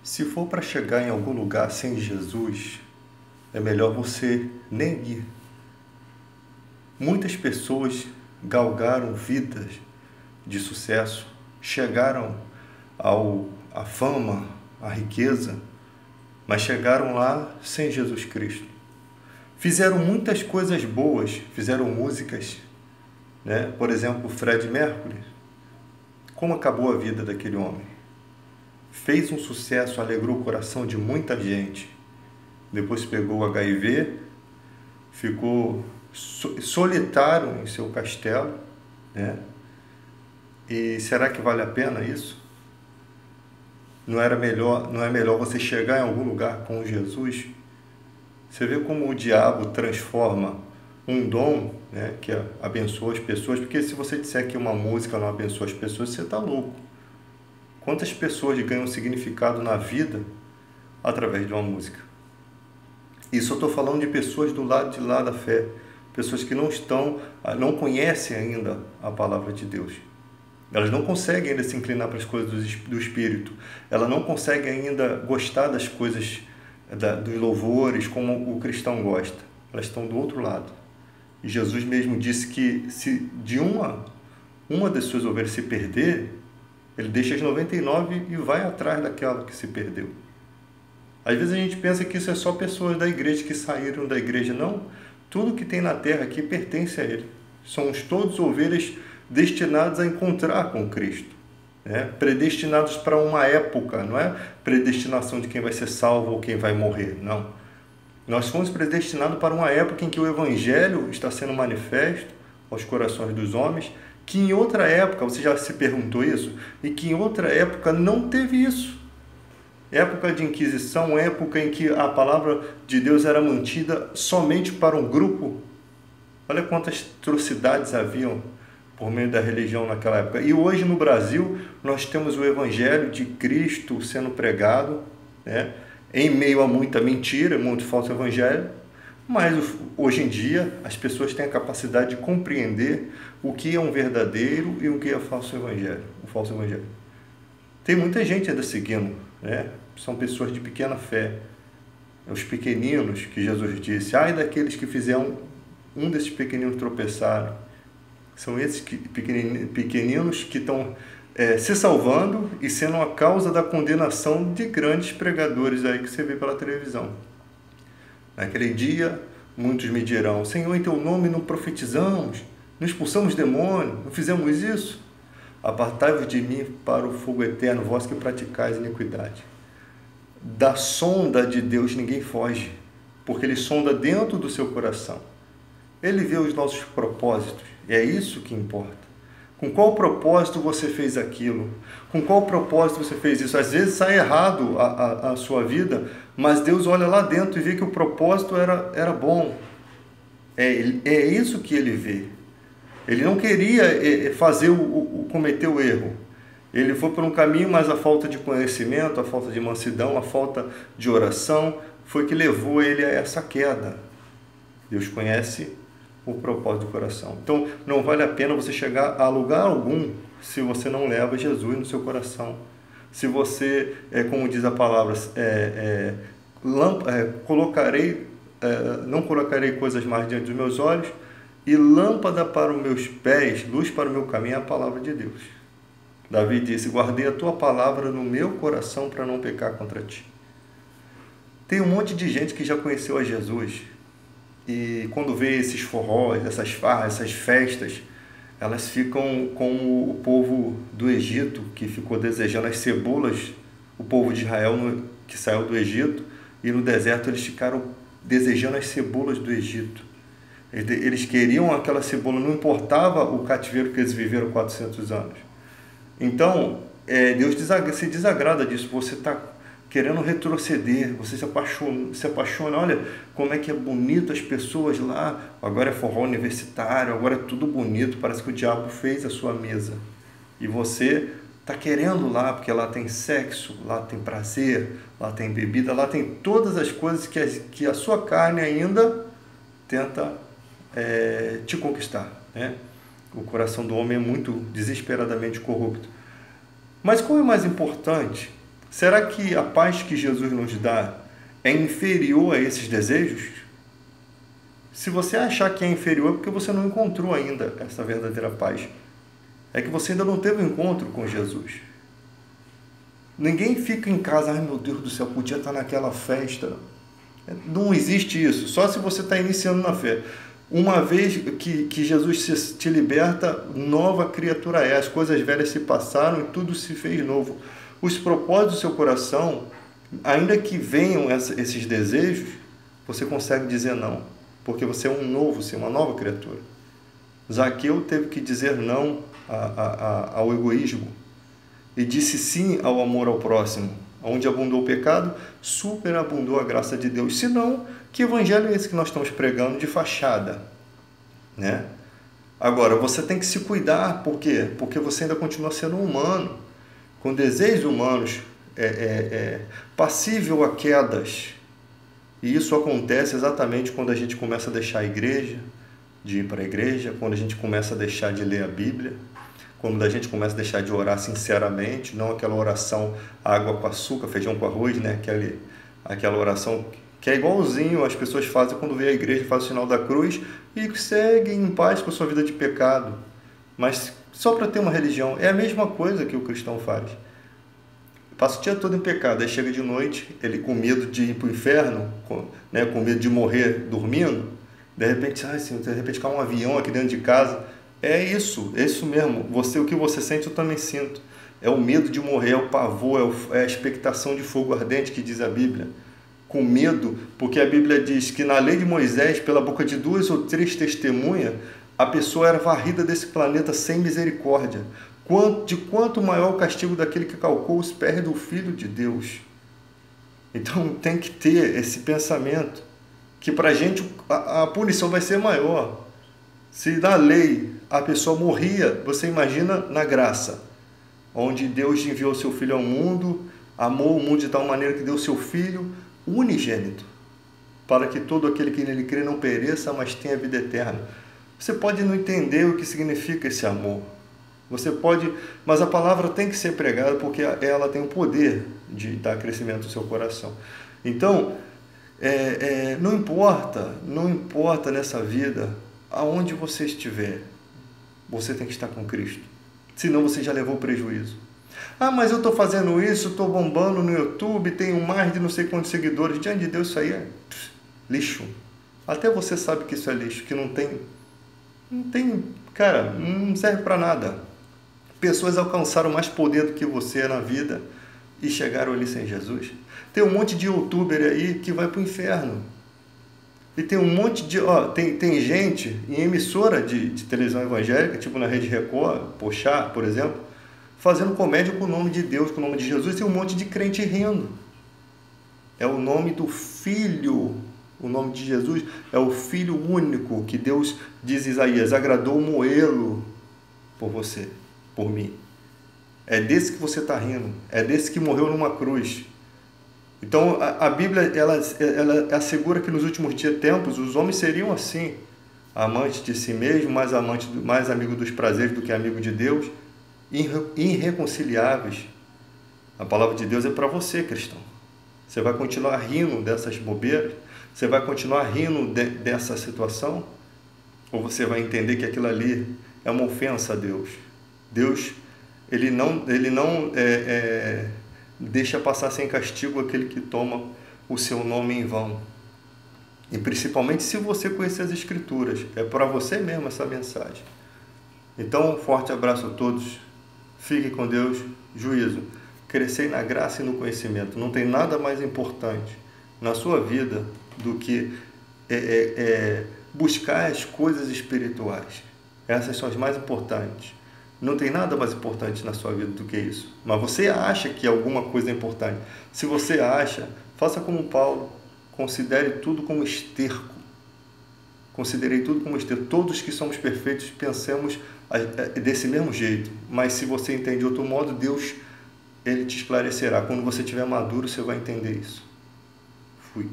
Se for para chegar em algum lugar sem Jesus, é melhor você nem ir. Muitas pessoas galgaram vidas de sucesso, chegaram à fama, à riqueza, mas chegaram lá sem Jesus Cristo. Fizeram muitas coisas boas, fizeram músicas, né? Por exemplo, Freddie Mercury. Como acabou a vida daquele homem? Fez um sucesso, alegrou o coração de muita gente. Depois pegou o HIV, ficou solitário em seu castelo, né? E será que vale a pena isso? Não é melhor você chegar em algum lugar com Jesus? Você vê como o diabo transforma um dom, né, que abençoa as pessoas, porque se você disser que uma música não abençoa as pessoas, você está louco. Quantas pessoas ganham significado na vida através de uma música? Isso eu estou falando de pessoas do lado de lá da fé, pessoas que não conhecem ainda a palavra de Deus. Elas não conseguem ainda se inclinar para as coisas do Espírito. Elas não conseguem ainda gostar das coisas, dos louvores, como o cristão gosta. Elas estão do outro lado. E Jesus mesmo disse que se de uma das suas ovelhas se perder, ele deixa as 99 e vai atrás daquela que se perdeu. Às vezes a gente pensa que isso é só pessoas da igreja que saíram da igreja. Não, tudo que tem na terra aqui pertence a ele. Somos todos ovelhas destinados a encontrar com Cristo, né? Predestinados para uma época, não é predestinação de quem vai ser salvo ou quem vai morrer, não. Nós fomos predestinados para uma época em que o Evangelho está sendo manifesto aos corações dos homens, que em outra época, você já se perguntou isso? E que em outra época não teve isso. Época de Inquisição, época em que a palavra de Deus era mantida somente para um grupo. Olha quantas atrocidades haviam por meio da religião naquela época. E hoje no Brasil nós temos o Evangelho de Cristo sendo pregado, né? Em meio a muita mentira, muito falso evangelho, mas hoje em dia as pessoas têm a capacidade de compreender o que é um verdadeiro e o que é falso evangelho, o falso evangelho. Tem muita gente ainda seguindo, né? São pessoas de pequena fé, os pequeninos que Jesus disse, ai daqueles que fizeram um desses pequeninos tropeçarem. São esses pequeninos que estão se salvando e sendo a causa da condenação de grandes pregadores aí que você vê pela televisão. Naquele dia, muitos me dirão, Senhor, em teu nome não profetizamos, não expulsamos demônio, não fizemos isso? Apartai-vos de mim para o fogo eterno, vós que praticais iniquidade. Da sonda de Deus ninguém foge, porque Ele sonda dentro do seu coração. Ele vê os nossos propósitos, e é isso que importa. Com qual propósito você fez aquilo? Com qual propósito você fez isso? Às vezes sai errado a sua vida, mas Deus olha lá dentro e vê que o propósito era bom. É isso que Ele vê. Ele não queria cometer o erro. Ele foi por um caminho, mas a falta de conhecimento, a falta de mansidão, a falta de oração foi que levou ele a essa queda. Deus conhece o propósito do coração. Então, não vale a pena você chegar a lugar algum se você não leva Jesus no seu coração. Se você, como diz a palavra, não colocarei coisas mais diante dos meus olhos, e lâmpada para os meus pés, luz para o meu caminho, é a palavra de Deus. Davi disse, guardei a tua palavra no meu coração para não pecar contra ti. Tem um monte de gente que já conheceu a Jesus, e quando vê esses forrós, essas farras, essas festas, elas ficam como o povo do Egito, que ficou desejando as cebolas, o povo de Israel que saiu do Egito, e no deserto eles ficaram desejando as cebolas do Egito. Eles queriam aquela cebola, não importava o cativeiro que eles viveram 400 anos. Então, Deus se desagrada disso, você está querendo retroceder, você se apaixona, olha como é que é bonito as pessoas lá, agora é forró universitário, agora é tudo bonito, parece que o diabo fez a sua mesa. E você está querendo lá, porque lá tem sexo, lá tem prazer, lá tem bebida, lá tem todas as coisas que a sua carne ainda tenta te conquistar, né? O coração do homem é muito desesperadamente corrupto. Mas qual é mais importante? Será que a paz que Jesus nos dá é inferior a esses desejos? Se você achar que é inferior, é porque você não encontrou ainda essa verdadeira paz. É que você ainda não teve um encontro com Jesus. Ninguém fica em casa, ai meu Deus do céu, podia estar naquela festa. Não existe isso, só se você está iniciando na fé. Uma vez que Jesus te liberta, nova criatura é. As coisas velhas se passaram e tudo se fez novo. Os propósitos do seu coração, ainda que venham esses desejos, você consegue dizer não, porque você é um novo, você é uma nova criatura. Zaqueu teve que dizer não ao egoísmo e disse sim ao amor ao próximo. Onde abundou o pecado, superabundou a graça de Deus. Senão, que evangelho é esse que nós estamos pregando de fachada? Né? Agora, você tem que se cuidar. Por quê? Porque você ainda continua sendo humano, com desejos humanos, passível a quedas. E isso acontece exatamente quando a gente começa a deixar a igreja, de ir para a igreja, quando a gente começa a deixar de ler a Bíblia, quando a gente começa a deixar de orar sinceramente, não aquela oração água com açúcar, feijão com arroz, né? Aquela oração que é igualzinho as pessoas fazem quando vê a igreja, faz o sinal da cruz e seguem em paz com a sua vida de pecado. Mas só para ter uma religião, é a mesma coisa que o cristão faz. Passa o dia todo em pecado, aí chega de noite, ele com medo de ir para o inferno, com medo de morrer dormindo, de repente cai um avião aqui dentro de casa. É isso mesmo. O que você sente, eu também sinto. É o medo de morrer, é o pavor, é a expectação de fogo ardente que diz a Bíblia. Com medo, porque a Bíblia diz que na lei de Moisés, pela boca de 2 ou 3 testemunhas, a pessoa era varrida desse planeta sem misericórdia. De quanto maior o castigo daquele que calcou os pés do Filho de Deus. Então tem que ter esse pensamento, que para a gente a punição vai ser maior. Se na lei a pessoa morria, você imagina na graça, onde Deus enviou seu Filho ao mundo, amou o mundo de tal maneira que deu seu Filho unigênito, para que todo aquele que nele crê não pereça, mas tenha vida eterna. Você pode não entender o que significa esse amor. Você pode, mas a palavra tem que ser pregada, porque ela tem o poder de dar crescimento ao seu coração. Então, não importa nessa vida, aonde você estiver, você tem que estar com Cristo. Senão você já levou prejuízo. Ah, mas eu estou fazendo isso, estou bombando no YouTube, tenho mais de não sei quantos seguidores. Diante de Deus, isso aí é lixo. Até você sabe que isso é lixo, que não tem, cara, não serve para nada. Pessoas alcançaram mais poder do que você na vida e chegaram ali sem Jesus. Tem um monte de youtuber aí que vai para o inferno. E tem um monte de... tem gente em emissora de televisão evangélica, tipo na Rede Record, Pochá, por exemplo, fazendo comédia com o nome de Deus, com o nome de Jesus, tem um monte de crente rindo. É o nome do Filho, o nome de Jesus é o Filho único, que Deus, diz Isaías, agradou moê-lo por você, por mim. É desse que você está rindo, é desse que morreu numa cruz. Então a Bíblia ela assegura que nos últimos tempos os homens seriam assim, amantes de si mesmo, mais amigo dos prazeres do que amigo de Deus, irreconciliáveis. A palavra de Deus é para você, cristão. Você vai continuar rindo dessas bobeiras? Você vai continuar rindo dessa situação? Ou você vai entender que aquilo ali é uma ofensa a Deus? Deus, ele não deixa passar sem castigo aquele que toma o seu nome em vão. E principalmente se você conhecer as Escrituras. É para você mesmo essa mensagem. Então, um forte abraço a todos. Fique com Deus. Juízo. Crescei na graça e no conhecimento. Não tem nada mais importante na sua vida do que buscar as coisas espirituais. Essas são as mais importantes. Não tem nada mais importante na sua vida do que isso. Mas você acha que alguma coisa é importante. Se você acha, faça como Paulo. Considere tudo como esterco. Considerei tudo como esterco. Todos que somos perfeitos, pensemos desse mesmo jeito. Mas se você entende de outro modo, Deus, Ele te esclarecerá. Quando você estiver maduro, você vai entender isso. Fui.